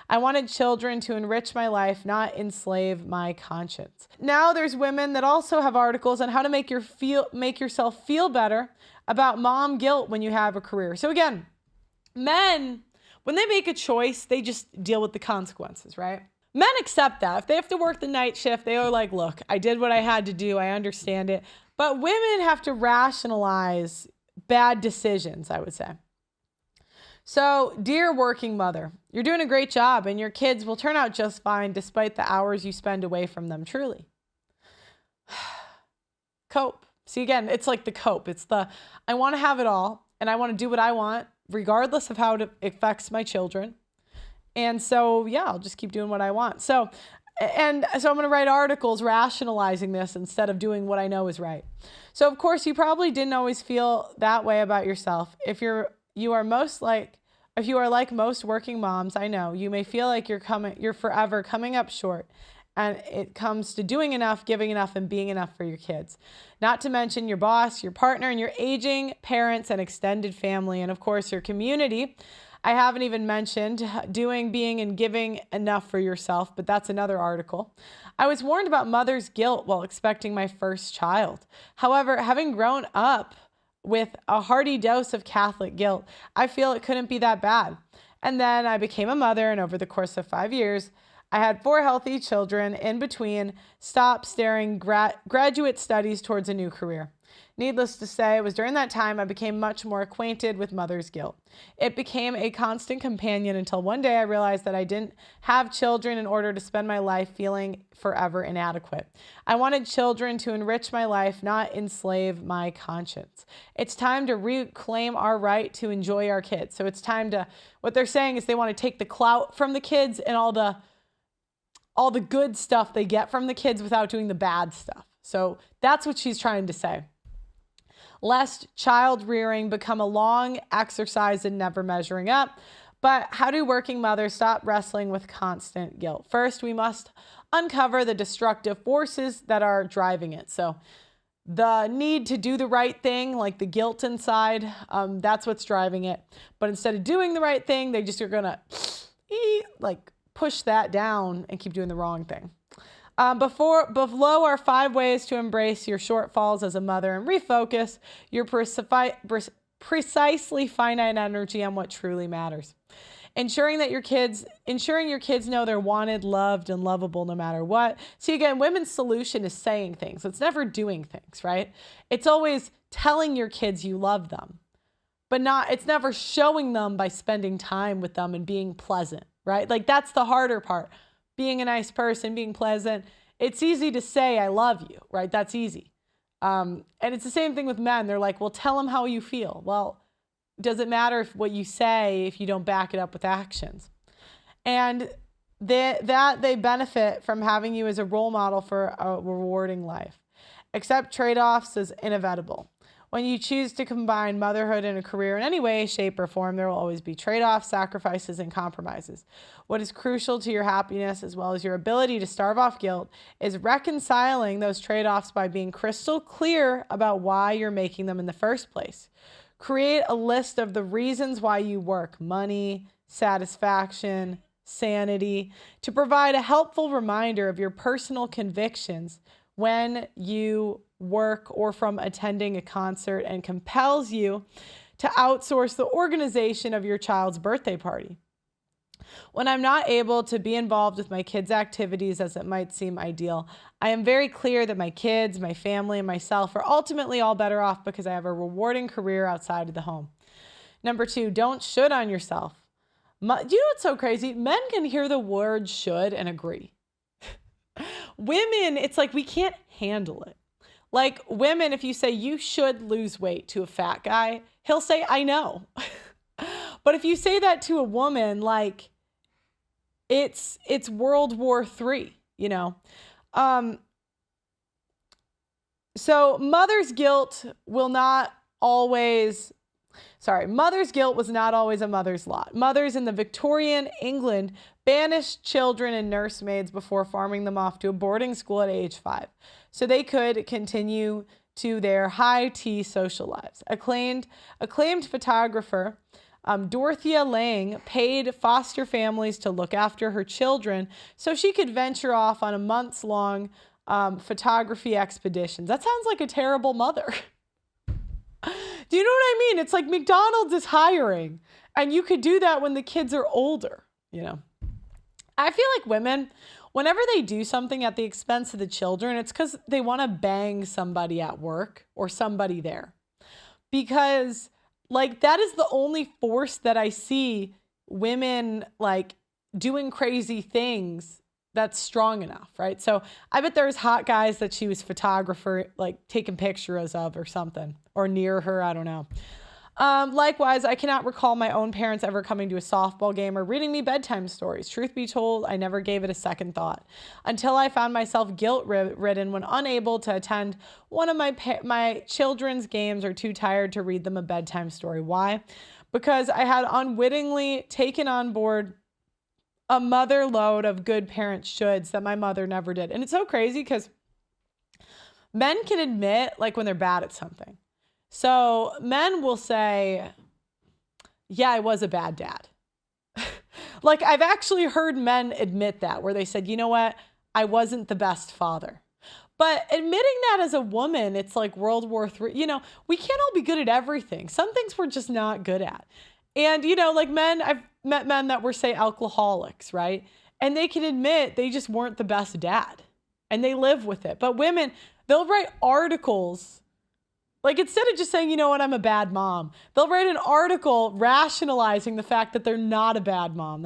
I wanted children to enrich my life, not enslave my conscience. Now there's women that also have articles on how to make yourself feel better about mom guilt when you have a career. So again, men, when they make a choice, they just deal with the consequences, right? Men accept that. If they have to work the night shift, they are like, look, I did what I had to do. I understand it. But women have to rationalize bad decisions, I would say. So, dear working mother, you're doing a great job and your kids will turn out just fine despite the hours you spend away from them, truly. Cope. See, again, it's like the cope. It's the, I want to have it all and I want to do what I want, regardless of how it affects my children. And so, yeah, I'll just keep doing what I want. So I'm going to write articles rationalizing this instead of doing what I know is right. So, of course, you probably didn't always feel that way about yourself. If you are like most working moms, I know you may feel like you're forever coming up short. And it comes to doing enough, giving enough, and being enough for your kids. Not to mention your boss, your partner, and your aging parents and extended family, and of course your community. I haven't even mentioned doing, being, and giving enough for yourself, but that's another article. I was warned about mother's guilt while expecting my first child. However, having grown up with a hearty dose of Catholic guilt, I feel it couldn't be that bad. And then I became a mother, and over the course of 5 years, I had 4 healthy children. In between, stopped staring graduate studies towards a new career. Needless to say, it was during that time I became much more acquainted with mother's guilt. It became a constant companion until one day I realized that I didn't have children in order to spend my life feeling forever inadequate. I wanted children to enrich my life, not enslave my conscience. It's time to reclaim our right to enjoy our kids. So it's time to, what they're saying is they want to take the clout from the kids and all the good stuff they get from the kids without doing the bad stuff. So that's what she's trying to say. Lest child rearing become a long exercise in never measuring up. But how do working mothers stop wrestling with constant guilt? First, we must uncover the destructive forces that are driving it. So the need to do the right thing, like the guilt inside, that's what's driving it. But instead of doing the right thing, they just are going to push that down and keep doing the wrong thing. Below are 5 ways to embrace your shortfalls as a mother and refocus your precisely finite energy on what truly matters. Ensuring your kids know they're wanted, loved, and lovable no matter what. See, again, women's solution is saying things. It's never doing things, right? It's always telling your kids you love them, but it's never showing them by spending time with them and being pleasant, right? Like that's the harder part. Being a nice person, being pleasant. It's easy to say, I love you, right? That's easy. And it's the same thing with men. They're like, well, tell them how you feel. Well, does it matter what you say if you don't back it up with actions? And they benefit from having you as a role model for a rewarding life. Accept trade-offs as inevitable. When you choose to combine motherhood and a career in any way, shape, or form, there will always be trade-offs, sacrifices, and compromises. What is crucial to your happiness, as well as your ability to starve off guilt, is reconciling those trade-offs by being crystal clear about why you're making them in the first place. Create a list of the reasons why you work: money, satisfaction, sanity, to provide a helpful reminder of your personal convictions when you work or from attending a concert, and compels you to outsource the organization of your child's birthday party. When I'm not able to be involved with my kids' activities as it might seem ideal, I am very clear that my kids, my family, and myself are ultimately all better off because I have a rewarding career outside of the home. Number 2, don't should on yourself. Do you know what's so crazy? Men can hear the word should and agree. Women, it's like we can't handle it. Like women, if you say you should lose weight to a fat guy, he'll say, I know. But if you say that to a woman, like it's World War III, you know? So mother's guilt was not always a mother's lot. Mothers in the Victorian England banished children and nursemaids before farming them off to a boarding school at age 5, so they could continue to their high tea social lives. Acclaimed photographer Dorothea Lange paid foster families to look after her children so she could venture off on a months-long photography expeditions. That sounds like a terrible mother. Do you know what I mean? It's like McDonald's is hiring, and you could do that when the kids are older, you know. I feel like women, whenever they do something at the expense of the children, it's because they want to bang somebody at work or somebody there. Because like that is the only force that I see women like doing crazy things that's strong enough, right? So I bet there's hot guys that she was photographer, like taking pictures of or something, or near her, I don't know. Likewise, I cannot recall my own parents ever coming to a softball game or reading me bedtime stories. Truth be told, I never gave it a second thought until I found myself guilt-ridden when unable to attend one of my children's games or too tired to read them a bedtime story. Why? Because I had unwittingly taken on board a mother load of good parent shoulds that my mother never did. And it's so crazy because men can admit like when they're bad at something. So men will say, yeah, I was a bad dad. Like I've actually heard men admit that, where they said, you know what? I wasn't the best father. But admitting that as a woman, it's like World War III. You know, we can't all be good at everything. Some things we're just not good at. And, you know, like men, I've met men that were, say, alcoholics, right? And they can admit they just weren't the best dad. And they live with it. But women, they'll write articles. Like instead of just saying, you know what, I'm a bad mom, they'll write an article rationalizing the fact that they're not a bad mom.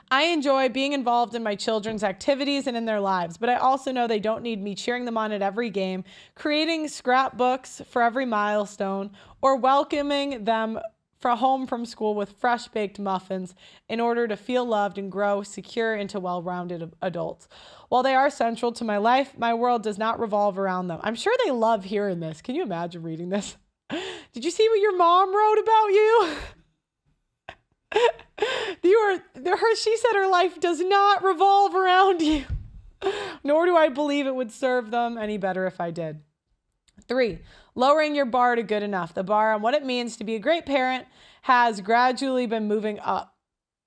I enjoy being involved in my children's activities and in their lives, but I also know they don't need me cheering them on at every game, creating scrapbooks for every milestone, or welcoming them home from school with fresh baked muffins in order to feel loved and grow secure into well-rounded adults. While they are central to my life, my world does not revolve around them. I'm sure they love hearing this. Can you imagine reading this? Did you see what your mom wrote about you? She said her life does not revolve around you, nor do I believe it would serve them any better if I did. 3, lowering your bar to good enough. The bar on what it means to be a great parent has gradually been moving up.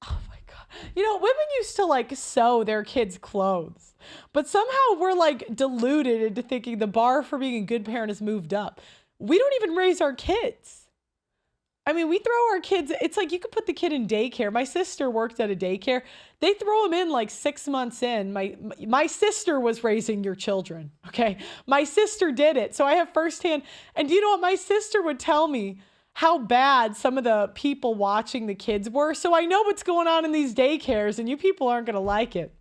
Oh my God. You know, women used to like sew their kids' clothes, but somehow we're like deluded into thinking the bar for being a good parent has moved up. We don't even raise our kids. I mean, we throw our kids, it's like you could put the kid in daycare. My sister worked at a daycare. They throw them in like 6 months in. My sister was raising your children, okay? My sister did it. So I have firsthand, and do you know what? My sister would tell me how bad some of the people watching the kids were. So I know what's going on in these daycares, and you people aren't going to like it.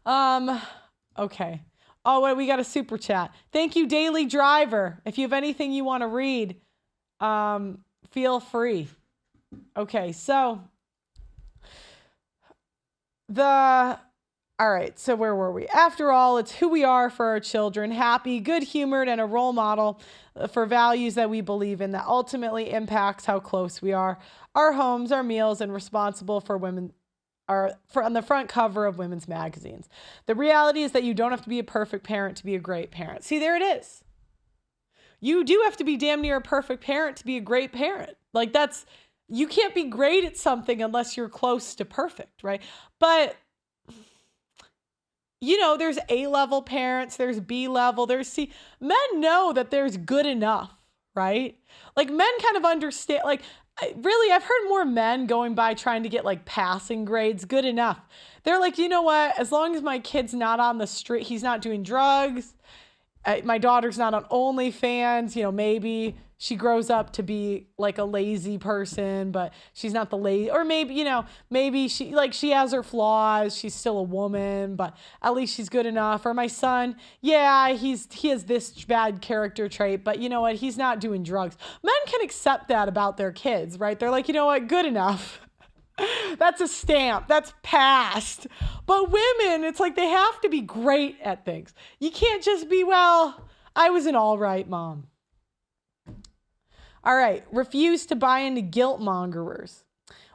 Okay. Oh, wait, we got a super chat. Thank you, Daily Driver. If you have anything you want to read, feel free. Okay, so all right, so where were we? After all, it's who we are for our children, happy, good-humored, and a role model for values that we believe in that ultimately impacts how close we are, our homes, our meals, and responsible for women on the front cover of women's magazines. The reality is that you don't have to be a perfect parent to be a great parent. See, there it is. You do have to be damn near a perfect parent to be a great parent. Like you can't be great at something unless you're close to perfect, right? But, you know, there's A-level parents, there's B-level, there's C. Men know that there's good enough, right? Like men kind of understand, like really, I've heard more men going by trying to get like passing grades, good enough. They're like, you know what? As long as my kid's not on the street, he's not doing drugs, my daughter's not on OnlyFans, you know, maybe she grows up to be like a lazy person, but she's not the lazy, or maybe, you know, maybe she has her flaws. She's still a woman, but at least she's good enough. Or my son, yeah, he has this bad character trait, but you know what? He's not doing drugs. Men can accept that about their kids, right? They're like, you know what? Good enough. That's a stamp. That's passed. But women, it's like they have to be great at things. You can't just be, well, I was an all right mom. All right. Refuse to buy into guilt mongerers.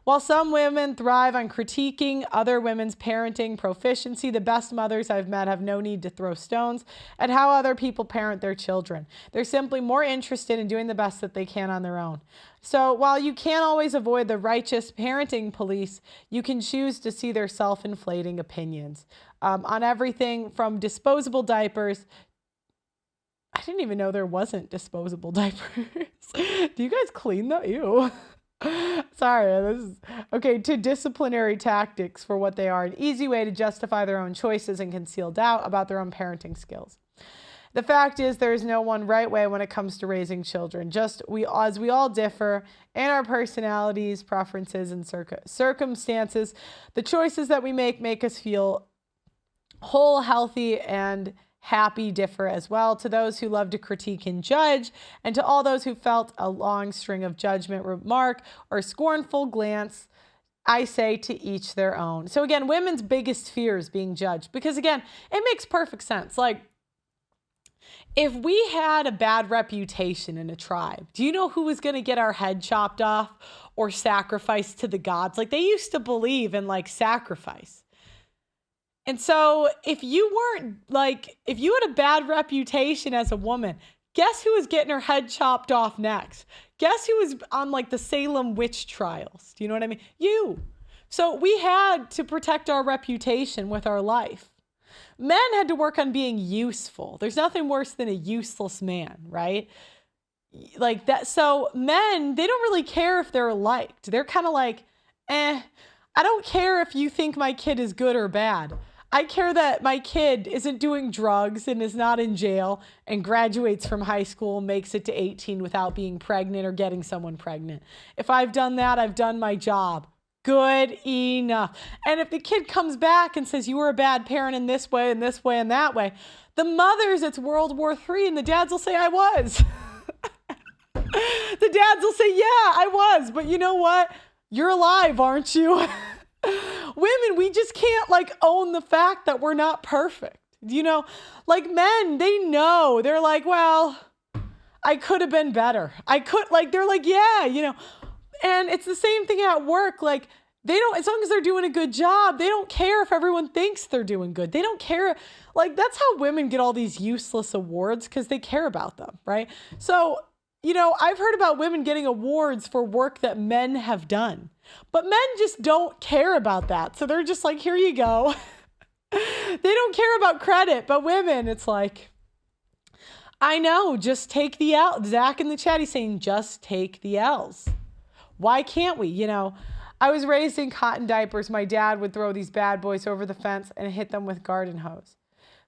While some women thrive on critiquing other women's parenting proficiency, the best mothers I've met have no need to throw stones at how other people parent their children. They're simply more interested in doing the best that they can on their own. So while you can't always avoid the righteous parenting police, you can choose to see their self-inflating opinions on everything from disposable diapers. I didn't even know there wasn't disposable diapers. Do you guys clean them? Ew. Sorry, this is okay. To disciplinary tactics for what they are, an easy way to justify their own choices and conceal doubt about their own parenting skills. The fact is, there is no one right way when it comes to raising children. As we all differ in our personalities, preferences, and circumstances, the choices that we make us feel whole, healthy, and happy differ as well. To those who love to critique and judge, and to all those who felt a long string of judgment, remark, or scornful glance, I say to each their own. So again, women's biggest fear is being judged, because again, it makes perfect sense. Like, if we had a bad reputation in a tribe, do you know who was going to get our head chopped off or sacrificed to the gods? Like, they used to believe in like sacrifice. And so if you had a bad reputation as a woman, guess who was getting her head chopped off next? Guess who was on like the Salem witch trials? Do you know what I mean? You. So we had to protect our reputation with our life. Men had to work on being useful. There's nothing worse than a useless man, right? Like that. So men, they don't really care if they're liked. They're kind of like, I don't care if you think my kid is good or bad. I care that my kid isn't doing drugs and is not in jail and graduates from high school and makes it to 18 without being pregnant or getting someone pregnant. If I've done that, I've done my job. Good enough. And if the kid comes back and says, you were a bad parent in this way and this way and that way, the mothers, it's World War III, and the dads will say, I was. The dads will say, yeah, I was. But you know what? You're alive, aren't you? Women, we just can't like own the fact that we're not perfect. You know, like men, they know. They're like, well, I could have been better. They're like, yeah, you know. And it's the same thing at work. Like, they don't, as long as they're doing a good job, they don't care if everyone thinks they're doing good. They don't care. Like, that's how women get all these useless awards, because they care about them, right? So, you know, I've heard about women getting awards for work that men have done. But men just don't care about that. So they're just like, here you go. They don't care about credit. But women, it's like, I know, just take the L. Zach in the chat, he's saying, just take the L's. Why can't we? You know, I was raised in cotton diapers. My dad would throw these bad boys over the fence and hit them with garden hose.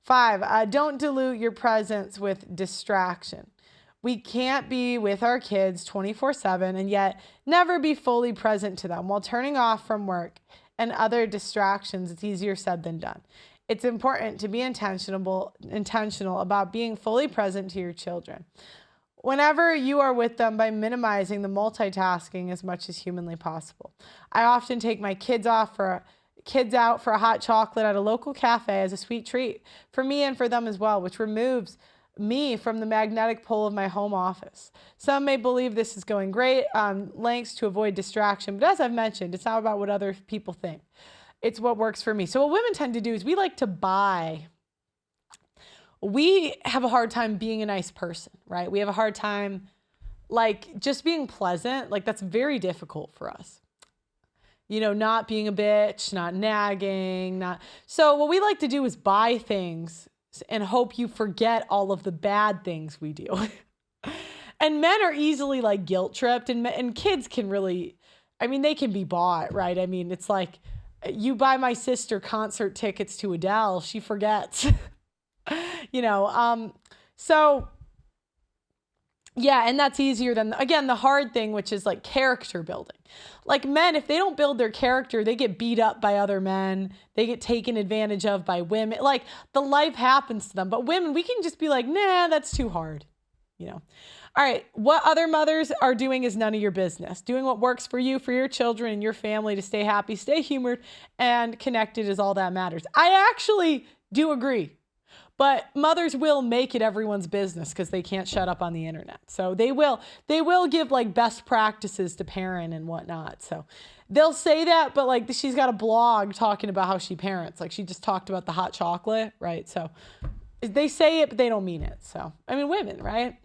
5, don't dilute your presence with distraction. We can't be with our kids 24/7 and yet never be fully present to them. While turning off from work and other distractions, it's easier said than done. It's important to be intentional about being fully present to your children whenever you are with them, by minimizing the multitasking as much as humanly possible. I often take my kids out for a hot chocolate at a local cafe as a sweet treat for me and for them as well, which removes me from the magnetic pole of my home office. Some may believe this is going great lengths to avoid distraction, but as I've mentioned, it's not about what other people think. It's what works for me. So what women tend to do is we like to buy. We have a hard time being a nice person, right? We have a hard time like just being pleasant. Like, that's very difficult for us. You know, not being a bitch, not nagging, So what we like to do is buy things and hope you forget all of the bad things we do. And men are easily like guilt tripped, and kids can really, I mean, they can be bought, right? I mean, it's like, you buy my sister concert tickets to Adele, she forgets. You know, so yeah, and that's easier than, again, the hard thing, which is like character building. Like, men, if they don't build their character, they get beat up by other men. They get taken advantage of by women. Like, the life happens to them. But women, we can just be like, nah, that's too hard. You know? All right. What other mothers are doing is none of your business. Doing what works for you, for your children and your family to stay happy, stay humored, and connected is all that matters. I actually do agree. But mothers will make it everyone's business because they can't shut up on the internet. So they will give like best practices to parent and whatnot. So they'll say that, but like she's got a blog talking about how she parents. Like she just talked about the hot chocolate, right? So they say it, but they don't mean it. So, I mean, women, right?